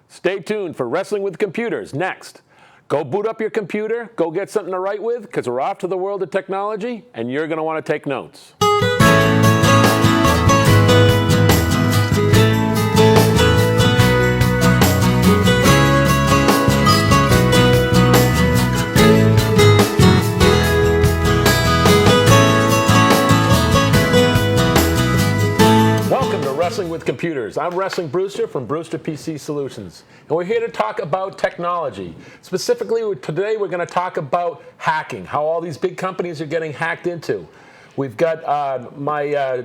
Stay tuned for Wrestling with Computers next. Go boot up your computer, go get something to write with, because we're off to the world of technology, and you're going to want to take notes. Wrestling with Computers. I'm Wrestling Brewster from Brewster PC Solutions, and we're here to talk about technology. Specifically, today we're going to talk about hacking, how all these big companies are getting hacked into. We've got my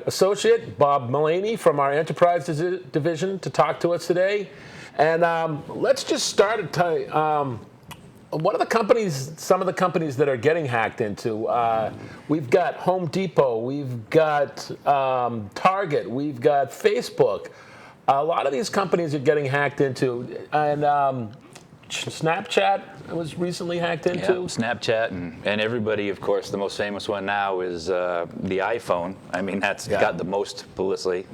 associate, Bob Mullaney, from our Enterprise Division to talk to us today. And let's just start at what are the companies, some of the companies that are getting hacked into? We've got Home Depot, we've got Target, we've got Facebook. A lot of these companies are getting hacked into. And Snapchat was recently hacked into. Yeah, Snapchat and everybody, of course, the most famous one now is the iPhone. I mean, that's got the most publicity,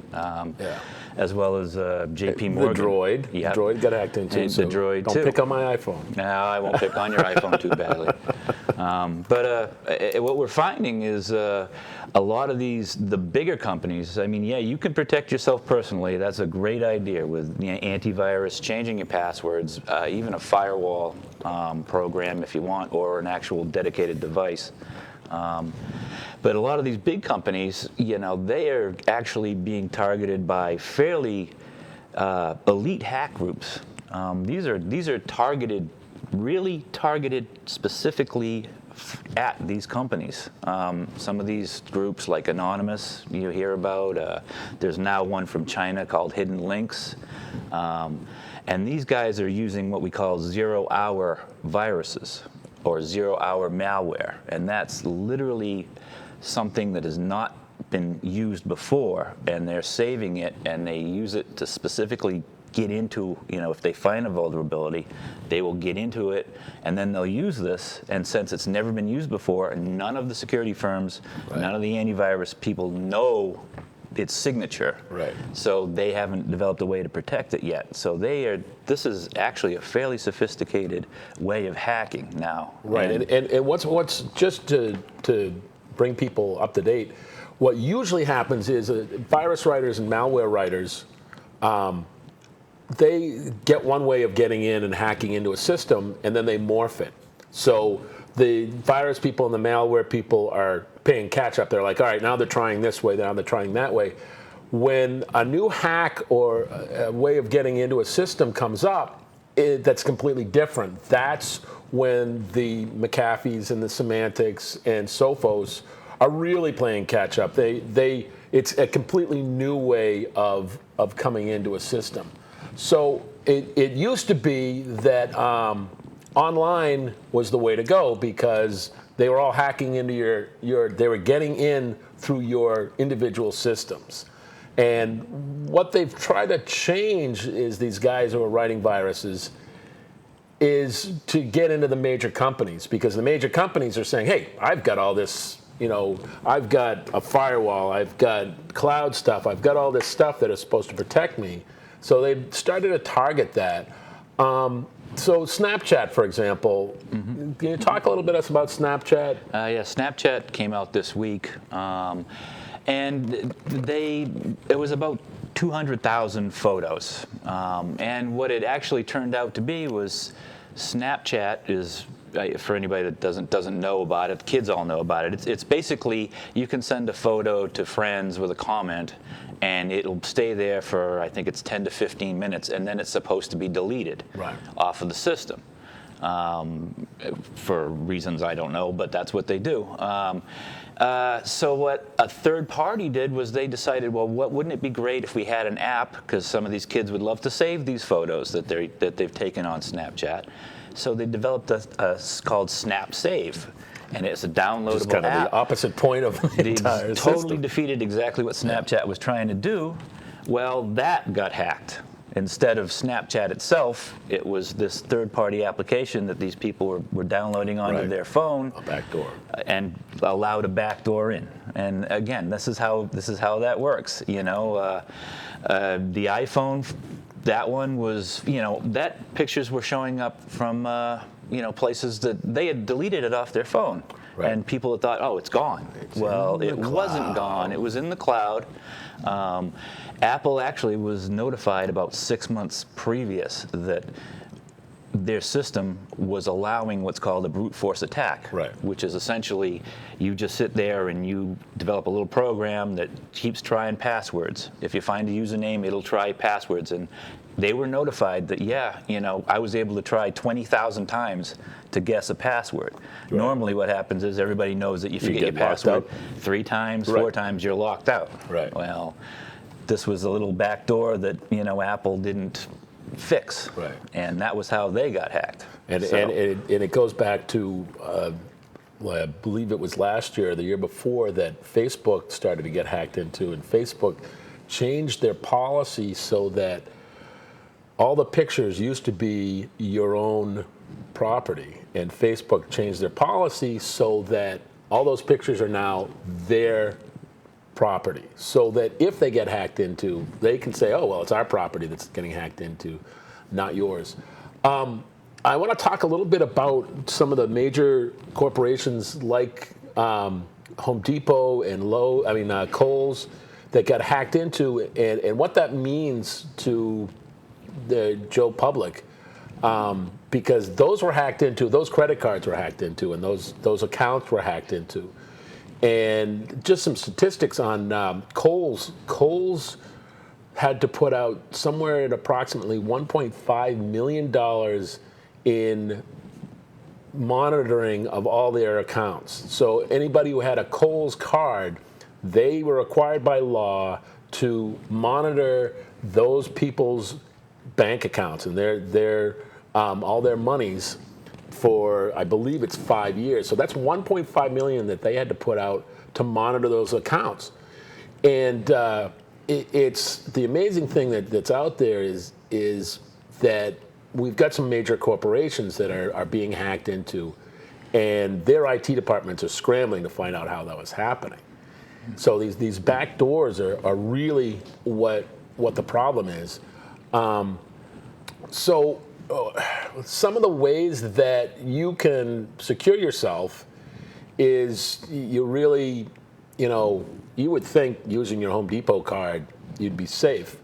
as well as JP Morgan. The Droid. Yep. The Droid got hacked into. And so the Droid, don't too. pick on my iPhone. No, I won't pick on your iPhone too badly. But what we're finding is a lot of the bigger companies, I mean, you can protect yourself personally. That's a great idea with antivirus, changing your passwords, even a firewall program if you want, or an actual dedicated device. But a lot of these big companies, they are actually being targeted by fairly elite hack groups. These are targeted, really targeted specifically at these companies. Some of these groups, like Anonymous, you hear about. There's now one from China called Hidden Links. And these guys are using what we call zero-hour viruses or zero-hour malware. And that's literally something that has not been used before, and they're saving it, and they use it to specifically get into, if they find a vulnerability, they will get into it, and then they'll use this. And since it's never been used before, none of the security firms, none of the antivirus people know its signature. Right. So they haven't developed a way to protect it yet. So this is actually a fairly sophisticated way of hacking now. Right. And what's just to bring people up to date, what usually happens is virus writers and malware writers, they get one way of getting in and hacking into a system, and then they morph it. So the virus people and the malware people are paying catch up. They're like, all right, now they're trying this way, now they're trying that way. When a new hack or a way of getting into a system comes up that's completely different, that's when the McAfees and the Symantec's and Sophos are really playing catch up. It's a completely new way of coming into a system. So it used to be that online was the way to go because they were all hacking into they were getting in through your individual systems. And what they've tried to change is these guys who are writing viruses is to get into the major companies, because the major companies are saying, hey, I've got all this, I've got a firewall, I've got cloud stuff, I've got all this stuff that is supposed to protect me. So they started to target that. So Snapchat, for example, can you talk a little bit about Snapchat? Snapchat came out this week, and it was about 200,000 photos. And what it actually turned out to be was Snapchat is, for anybody that doesn't know about it, kids all know about it. It's basically, you can send a photo to friends with a comment, and it'll stay there for, I think it's 10 to 15 minutes, and then it's supposed to be deleted off of the system. For reasons I don't know, but that's what they do. So what a third party did was they decided, well, wouldn't it be great if we had an app, because some of these kids would love to save these photos that they've taken on Snapchat. So they developed a called Snap Save. And it's a downloadable Just kind of app. the opposite point of the entire system. Totally defeated exactly what Snapchat was trying to do. Well, that got hacked. Instead of Snapchat itself, it was this third-party application that these people were downloading onto their phone. A backdoor. And allowed a backdoor in. And again, this is how that works. The iPhone that one was, that pictures were showing up from, places that they had deleted it off their phone. Right. And people had thought, oh, it's gone. Well, it wasn't gone. It was in the cloud. Apple actually was notified about 6 months previous that their system was allowing what's called a brute force attack, right, which is essentially you just sit there and you develop a little program that keeps trying passwords. If you find a username, it'll try passwords. And they were notified that, I was able to try 20,000 times to guess a password. Right. Normally what happens is everybody knows that you forget your password 3 times, 4 times, you're locked out. Right. Well, this was a little backdoor that, Apple didn't fix, right, and that was how they got hacked. And it goes back to, I believe it was last year, or the year before, that Facebook started to get hacked into, and Facebook changed their policy so that all the pictures used to be your own property, and Facebook changed their policy so that all those pictures are now their property, so that if they get hacked into, they can say, oh, well, it's our property that's getting hacked into, not yours. I want to talk a little bit about some of the major corporations like Home Depot and Kohl's that got hacked into, and what that means to the Joe public, because those were hacked into, those credit cards were hacked into, and those accounts were hacked into. And just some statistics on Kohl's. Kohl's had to put out somewhere at approximately $1.5 million in monitoring of all their accounts. So anybody who had a Kohl's card, they were required by law to monitor those people's bank accounts and their all their monies for, I believe it's 5 years. So that's $1.5 million that they had to put out to monitor those accounts. And it's the amazing thing that's out there is that we've got some major corporations that are being hacked into, and their IT departments are scrambling to find out how that was happening. So these back doors are really what the problem is. Some of the ways that you can secure yourself is you really, you would think using your Home Depot card, you'd be safe.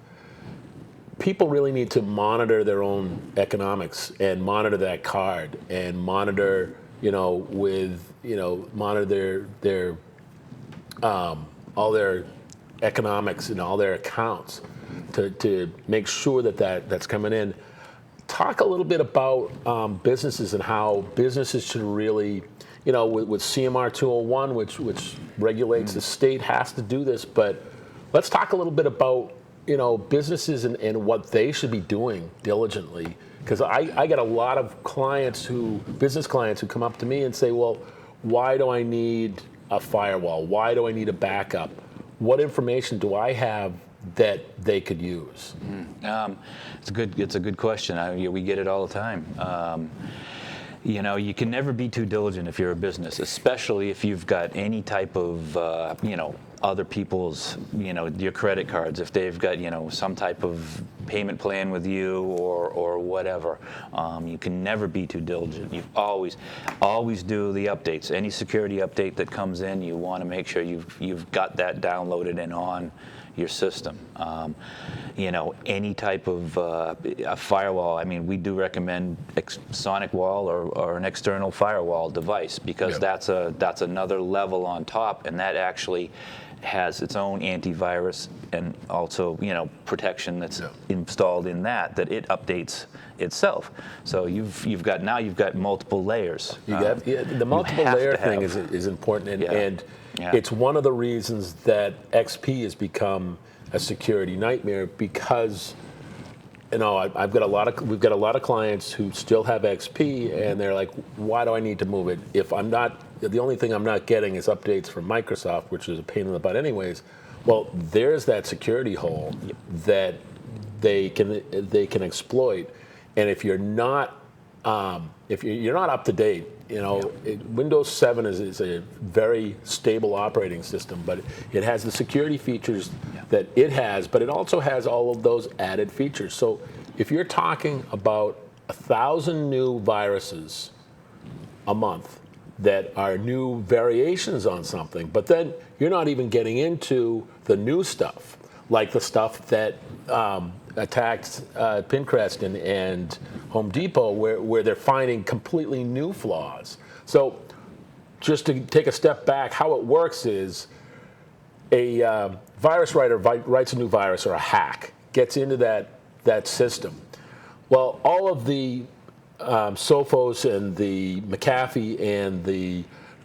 People really need to monitor their own economics and monitor that card and monitor, monitor their all their economics and all their accounts to make sure that's coming in. Talk a little bit about businesses and how businesses should really, with CMR 201, which regulates the state has to do this, but let's talk a little bit about, businesses and what they should be doing diligently. Because I get a lot of business clients who come up to me and say, well, why do I need a firewall? Why do I need a backup? What information do I have that they could use? It's a good question. We get it all the time. You can never be too diligent if you're a business, especially if you've got any type of, other people's, your credit cards, if they've got, some type of payment plan with you or whatever. You can never be too diligent. You always do the updates. Any security update that comes in, you want to make sure you've got that downloaded and on your system. Any type of a firewall. We do recommend SonicWall or an external firewall device, because that's another level on top, and that actually has its own antivirus and also protection that's installed in that it updates itself. So you've got multiple layers. The multiple layer thing is important, and it's one of the reasons that XP has become a security nightmare, because we've got a lot of clients who still have XP, and they're like, why do I need to move it if the only thing I'm not getting is updates from Microsoft, which is a pain in the butt anyways. Well, there's that security hole that they can exploit, and if you're not up to date, Windows 7 is a very stable operating system, but it has the security features that it has, but it also has all of those added features. So if you're talking about 1,000 new viruses a month that are new variations on something, but then you're not even getting into the new stuff, like the stuff that attacked Pinterest and Home Depot, where they're finding completely new flaws. So just to take a step back, how it works is a virus writer writes a new virus or a hack, gets into that system. Well, all of the Sophos and the McAfee and the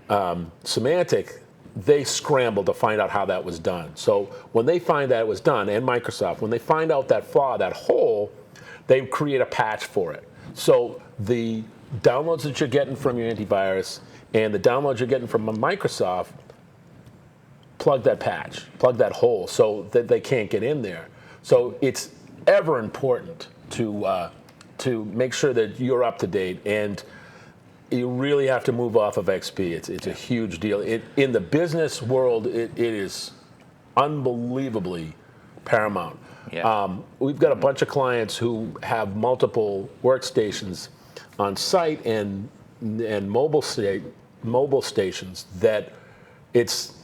Symantec, they scramble to find out how that was done. So when they find that it was done, and Microsoft, when they find out that flaw, that hole, they create a patch for it. So the downloads that you're getting from your antivirus and the downloads you're getting from Microsoft, plug that patch, plug that hole so that they can't get in there. So it's ever important to make sure that you're up to date, and you really have to move off of XP. It's a huge deal. In the business world, it is unbelievably paramount. Yeah. We've got a bunch of clients who have multiple workstations on site and mobile stations that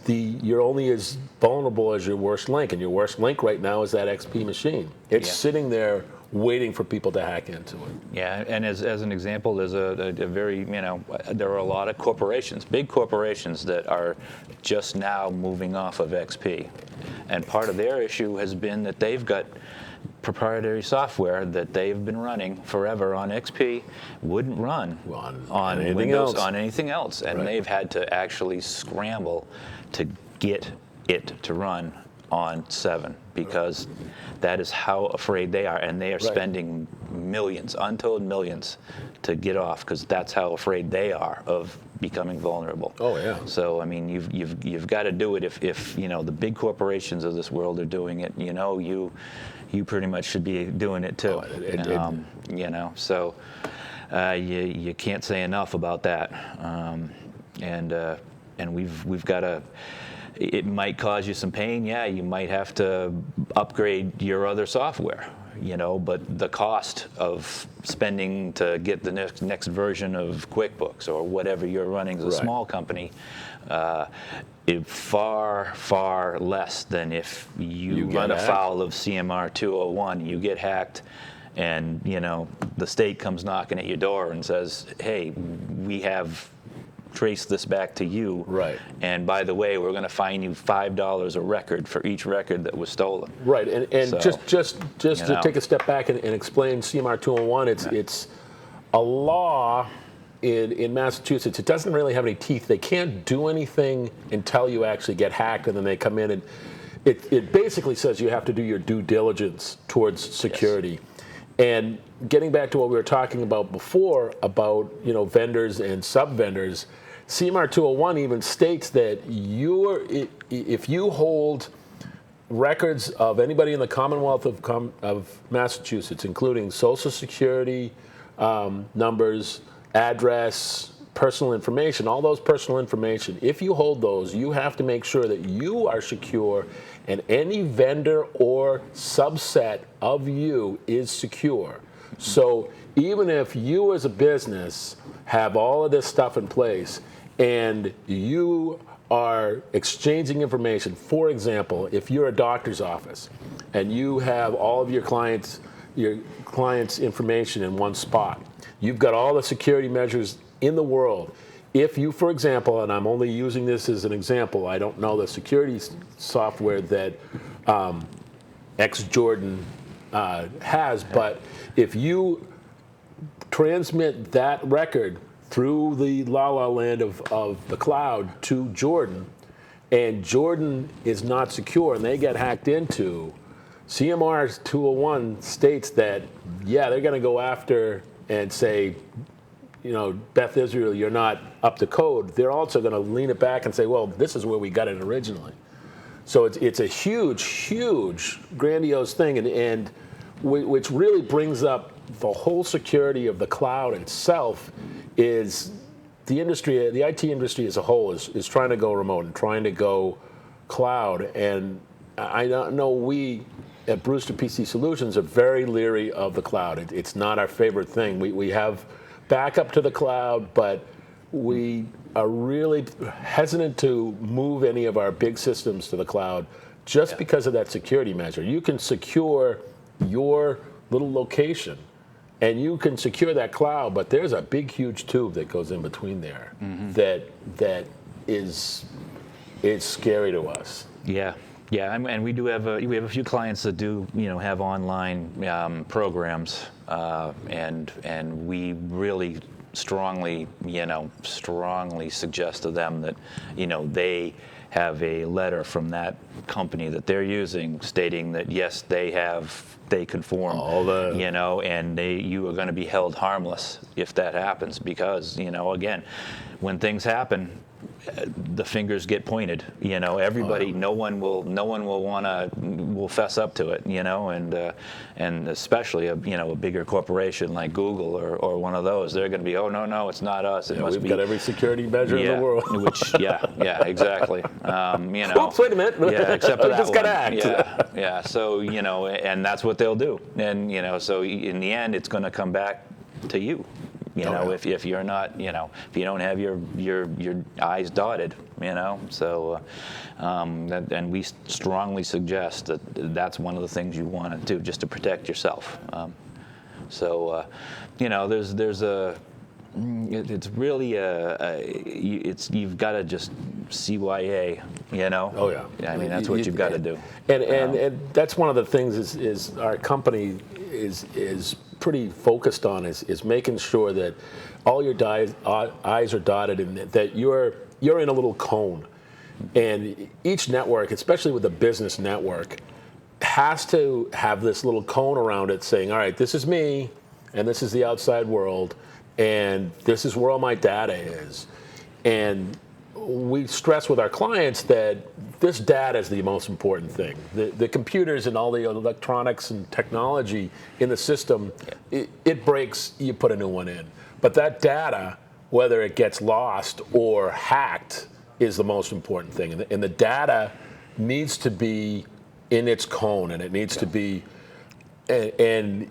you're only as vulnerable as your worst link, and your worst link right now is that XP machine. It's sitting there waiting for people to hack into it. Yeah, and as an example, there's a very, there are a lot of corporations, big corporations that are just now moving off of XP. And part of their issue has been that they've got proprietary software that they've been running forever on XP, wouldn't run on anything Windows, else. on anything else. And they've had to actually scramble to get it to run on 7, because that is how afraid they are, and they are spending millions, untold millions, to get off, because that's how afraid they are of becoming vulnerable. Oh yeah. So I mean, you've got to do it. If the big corporations of this world are doing it, you pretty much should be doing it too. So you can't say enough about that. And we've got to. It might cause you some pain. Yeah, you might have to upgrade your other software, but the cost of spending to get the next version of QuickBooks or whatever you're running as a small company is far, far less than if you run afoul of CMR 201, you get hacked, and the state comes knocking at your door and says, hey, we have trace this back to you. Right. And by the way, we're going to fine you $5 a record for each record that was stolen. Right. And So, just to take a step back and explain CMR 201, it's a law in Massachusetts. It doesn't really have any teeth. They can't do anything until you actually get hacked, and then they come in, and it basically says you have to do your due diligence towards security. And getting back to what we were talking about before about vendors and sub-vendors, CMR 201 even states that if you hold records of anybody in the Commonwealth of Massachusetts, including Social Security numbers, address, personal information, all those personal information, if you hold those, you have to make sure that you are secure and any vendor or subset of you is secure. So even if you as a business have all of this stuff in place and you are exchanging information, for example, if you're a doctor's office and you have all of your clients' information in one spot, you've got all the security measures in the world. If you, for example, and I'm only using this as an example, I don't know the security software that XJordan has, but if you transmit that record through the la-la land of the cloud to Jordan, and Jordan is not secure and they get hacked into, CMR 201 states that, they're going to go after and say, Beth Israel, you're not up to code. They're also going to lean it back and say, well, this is where we got it originally. So it's a huge, huge, grandiose thing, and which really brings up the whole security of the cloud itself. Is the industry, the IT industry as a whole, is trying to go remote and trying to go cloud, and I don't know, we at Brewster PC Solutions are very leery of the cloud. It's not our favorite thing. We have backup to the cloud, but we are really hesitant to move any of our big systems to the cloud just because of that security measure. You can secure your little location and you can secure that cloud, but there's a big, huge tube that goes in between there that is scary to us. Yeah. Yeah, and we do have we have a few clients that do have online programs, and we really strongly suggest to them that they have a letter from that company that they're using stating that yes, they conform, and you are going to be held harmless if that happens, because again, when things happen, the fingers get pointed. Everybody, no one will will fess up to it. And especially a bigger corporation like Google or one of those, they're going to be, oh no, it's not us. It must we've be. Got every security measure in the world. Exactly. Oops, wait a minute. Yeah, except for that just one. gotta act. Yeah. So and that's what they'll do. And so in the end, it's going to come back to you. If you're not, if you don't have your I's dotted, so, and we strongly suggest that that's one of the things you want to do just to protect yourself. There's a, it's really you've got to just CYA, Oh yeah. I mean, that's what you've got to do. And that's one of the things is our company is pretty focused on is making sure that all your I's are dotted and that you're in a little cone. And each network, especially with a business network, has to have this little cone around it saying, all right, this is me, and this is the outside world, and this is where all my data is. And we stress with our clients that this data is the most important thing. The computers and all the electronics and technology in the system, it breaks, you put a new one in. But that data, whether it gets lost or hacked, is the most important thing. And the data needs to be in its cone, and it needs to be, and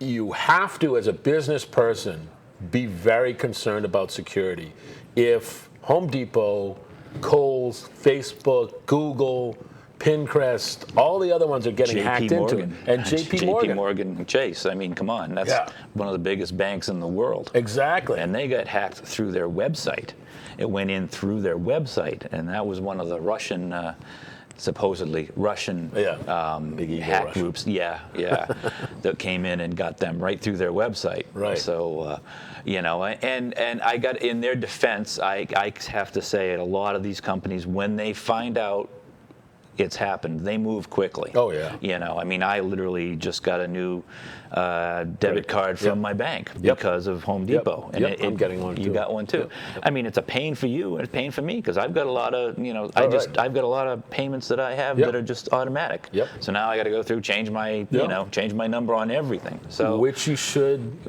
you have to, as a business person, be very concerned about security. If Home Depot, Kohl's, Facebook, Google, Pinterest, all the other ones are getting hacked into it. And JP Morgan. JP Morgan Chase, I mean, come on. That's one of the biggest banks in the world. Exactly. And they got hacked through their website. It went in through their website, and that was one of the Russian, supposedly Russian hack groups. That came in and got them right through their website. Right. So, and I got, in their defense, I have to say, at a lot of these companies, when they find out it's happened, they move quickly. Oh yeah. I mean, I literally just got a new debit card from my bank because of Home Depot. And I'm getting one too. You got one too. I mean, it's a pain for you and it's a pain for me because I've got a lot of, I've got a lot of payments that I have that are just automatic. So now I got to go through, change my, change my number on everything. So which you should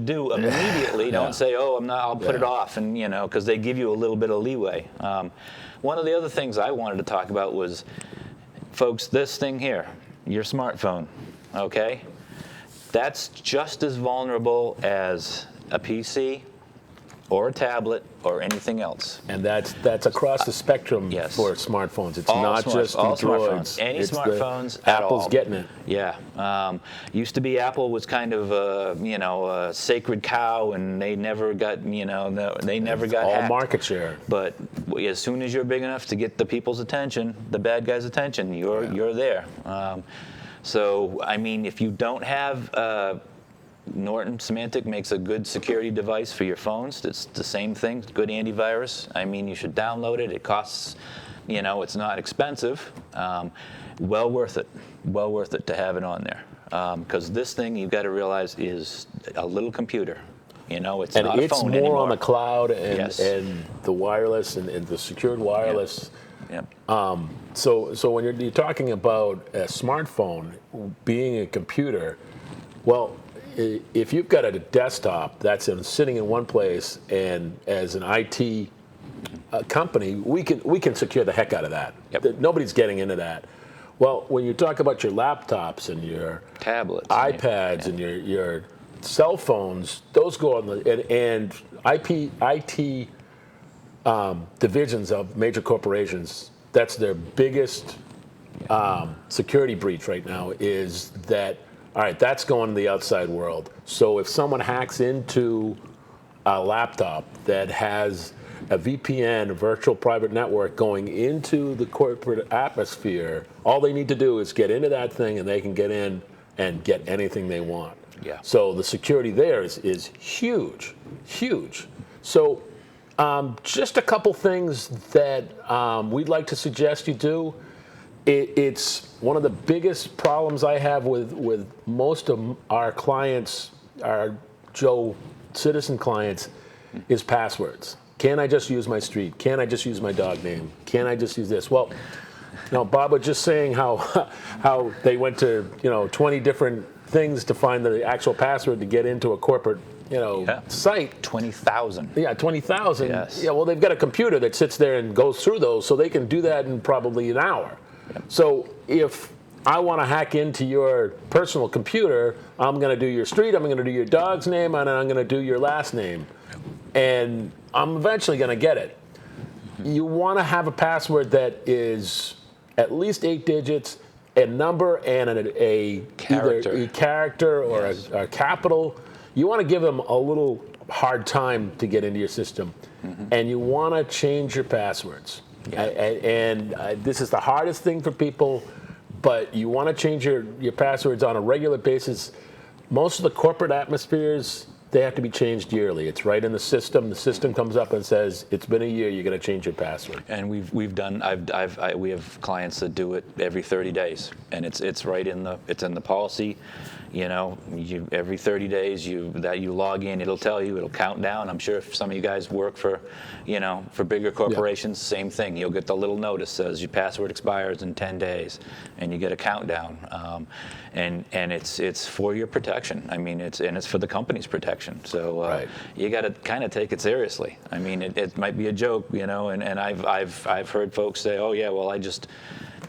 do immediately. Don't say, oh, I'm not. I'll put it off, and because they give you a little bit of leeway. One of the other things I wanted to talk about was, folks, this thing here, your smartphone, okay? That's just as vulnerable as a PC or a tablet or anything else. And that's across the spectrum for smartphones. It's not just all Androids. Smartphones. Any smartphones at all. Apple's getting it. Yeah. Used to be Apple was kind of a sacred cow, and they never got they never got all hacked. Market share. But as soon as you're big enough to get the people's attention, the bad guys' attention, you're there. So I mean, if you don't have Norton Symantec makes a good security device for your phones. It's the same thing, good antivirus. I mean, you should download it. It costs, it's not expensive. Well worth it. Well worth it to have it on there. Because this thing, you've got to realize, is a little computer. It's not a phone anymore. It's more on the cloud and the wireless and the secured wireless. So when you're talking about a smartphone being a computer, well, if you've got a desktop that's sitting in one place, and as an IT company, we can secure the heck out of that. Nobody's getting into that. Well, when you talk about your laptops and your Tablets. iPads and your cell phones, those go on the and IT divisions of major corporations. That's their biggest security breach right now. Is that all right? That's going to the outside world. So if someone hacks into a laptop that has a VPN, a virtual private network, going into the corporate atmosphere, all they need to do is get into that thing and they can get in and get anything they want. Yeah. So the security there is huge, huge. So just a couple things that we'd like to suggest you do. It's one of the biggest problems I have with most of our clients, our Joe Citizen clients, is passwords. Can I just use my street? Can I just use my dog name? Can I just use this? Well, Bob was just saying how they went to 20 different things to find the actual password to get into a corporate site. 20,000. Yeah, 20,000. Yes. Yeah, well, they've got a computer that sits there and goes through those, so they can do that in probably an hour. Yep. So if I want to hack into your personal computer, I'm going to do your street, I'm going to do your dog's name, and I'm going to do your last name. And I'm eventually going to get it. You want to have a password that is at least 8 digits, a number, and a character, either a character or yes, a capital. You want to give them a little hard time to get into your system, and you want to change your passwords. Yeah. This is the hardest thing for people, but you want to change your passwords on a regular basis. Most of the corporate atmospheres, they have to be changed yearly. It's right in the system. The system comes up and says, it's been a year, you're going to change your password. And we have clients that do it every 30 days, and it's right in the policy. Every 30 days that you log in, it'll tell you, it'll count down. I'm sure if some of you guys work for bigger corporations, same thing. You'll get the little notice says your password expires in 10 days, and you get a countdown. And it's for your protection. I mean, it's for the company's protection. So right, you got to kind of take it seriously. I mean, it might be a joke, and I've heard folks say, oh yeah, well I just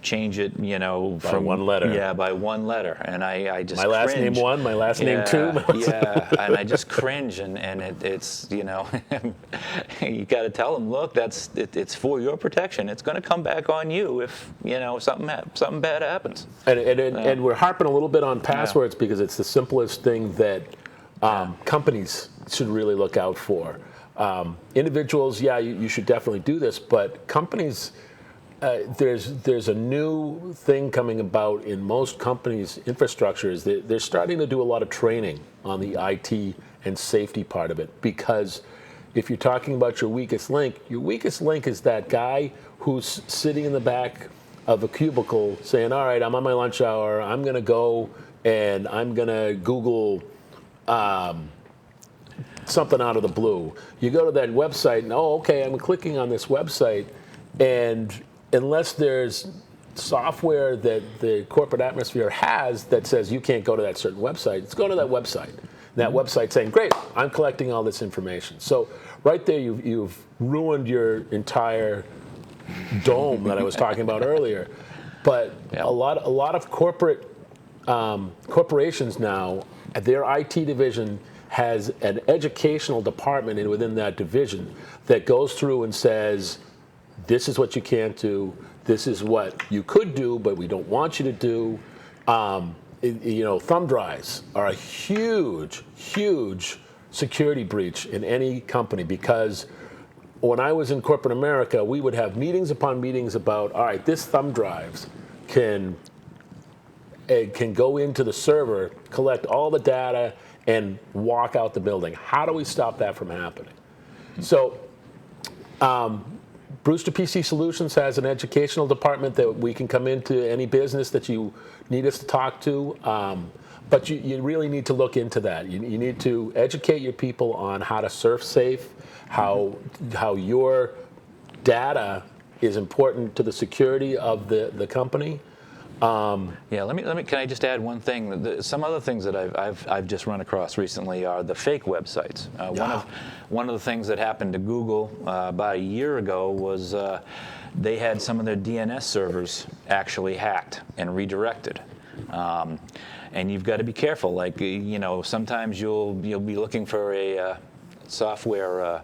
change it, from one letter. Yeah, by one letter, and I just my last cringe. name 1, my last name 2. Yeah, and I just cringe, and it's you got to tell them, look, it's for your protection. It's going to come back on you if something bad happens. And we're harping a little bit on passwords because it's the simplest thing that companies should really look out for. Individuals, you should definitely do this, but companies. There's a new thing coming about in most companies' infrastructure is that they're starting to do a lot of training on the IT and safety part of it, because if you're talking about your weakest link is that guy who's sitting in the back of a cubicle saying, all right, I'm on my lunch hour, I'm going to go and I'm going to Google something out of the blue. You go to that website and, okay, I'm clicking on this website, and unless there's software that the corporate atmosphere has that says you can't go to that certain website, it's go to that website. That website saying, great, I'm collecting all this information. So right there, you've ruined your entire dome that I was talking about earlier. But a lot of corporations now, their IT division has an educational department within that division that goes through and says, this is what you can't do. This is what you could do, but we don't want you to do. Thumb drives are a huge, huge security breach in any company, because when I was in corporate America, we would have meetings upon meetings about, all right, this thumb drives can go into the server, collect all the data, and walk out the building. How do we stop that from happening? So, Brewster PC Solutions has an educational department that we can come into any business that you need us to talk to, but you really need to look into that. You need to educate your people on how to surf safe, how your data is important to the security of the company. Yeah, let me. Can I just add one thing? Some other things that I've just run across recently are the fake websites. One of the things that happened to Google about a year ago was they had some of their DNS servers actually hacked and redirected. And you've got to be careful. Like, sometimes you'll be looking for a software, a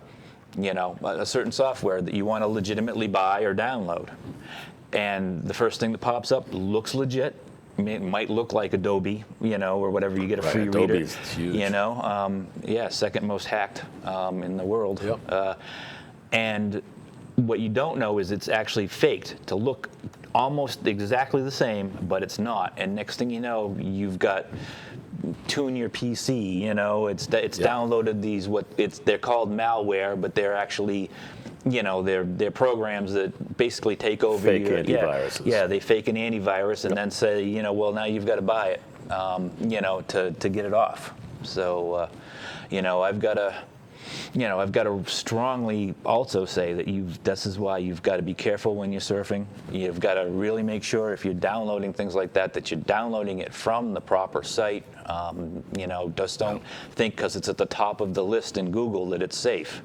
certain software that you want to legitimately buy or download. And the first thing that pops up looks legit. It might look like Adobe, or whatever. You get a free reader. Adobe's huge. Second most hacked in the world. Yep. And what you don't know is it's actually faked to look almost exactly the same, but it's not. And next thing you know, you've got Tune Your PC. It's downloaded these they're called malware, but they're actually they're programs that basically take over Fake your antiviruses. Yeah, they fake an antivirus and then say, well, now you've got to buy it, to get it off. So, I've got to strongly also say that this is why you've got to be careful when you're surfing. You've got to really make sure if you're downloading things like that you're downloading it from the proper site. Just don't think because it's at the top of the list in Google that it's safe.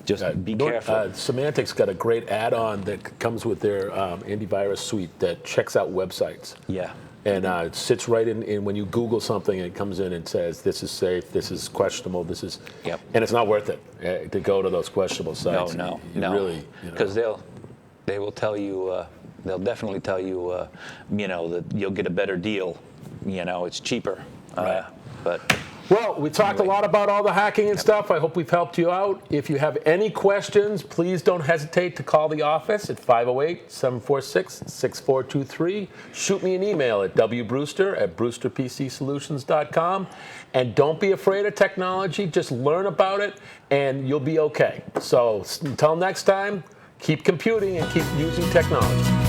Just be careful. Symantec's got a great add-on that comes with their antivirus suite that checks out websites. Yeah. And it sits right in when you Google something, it comes in and says, this is safe, this is questionable, this is... Yep. And it's not worth it to go to those questionable sites. No. Really, Because they will tell you, they'll definitely tell you, that you'll get a better deal. It's cheaper. Right. But... Well, we talked a lot about all the hacking and stuff. I hope we've helped you out. If you have any questions, please don't hesitate to call the office at 508-746-6423. Shoot me an email at wbrewster@brewsterpcsolutions.com. And don't be afraid of technology. Just learn about it, and you'll be okay. So until next time, keep computing and keep using technology.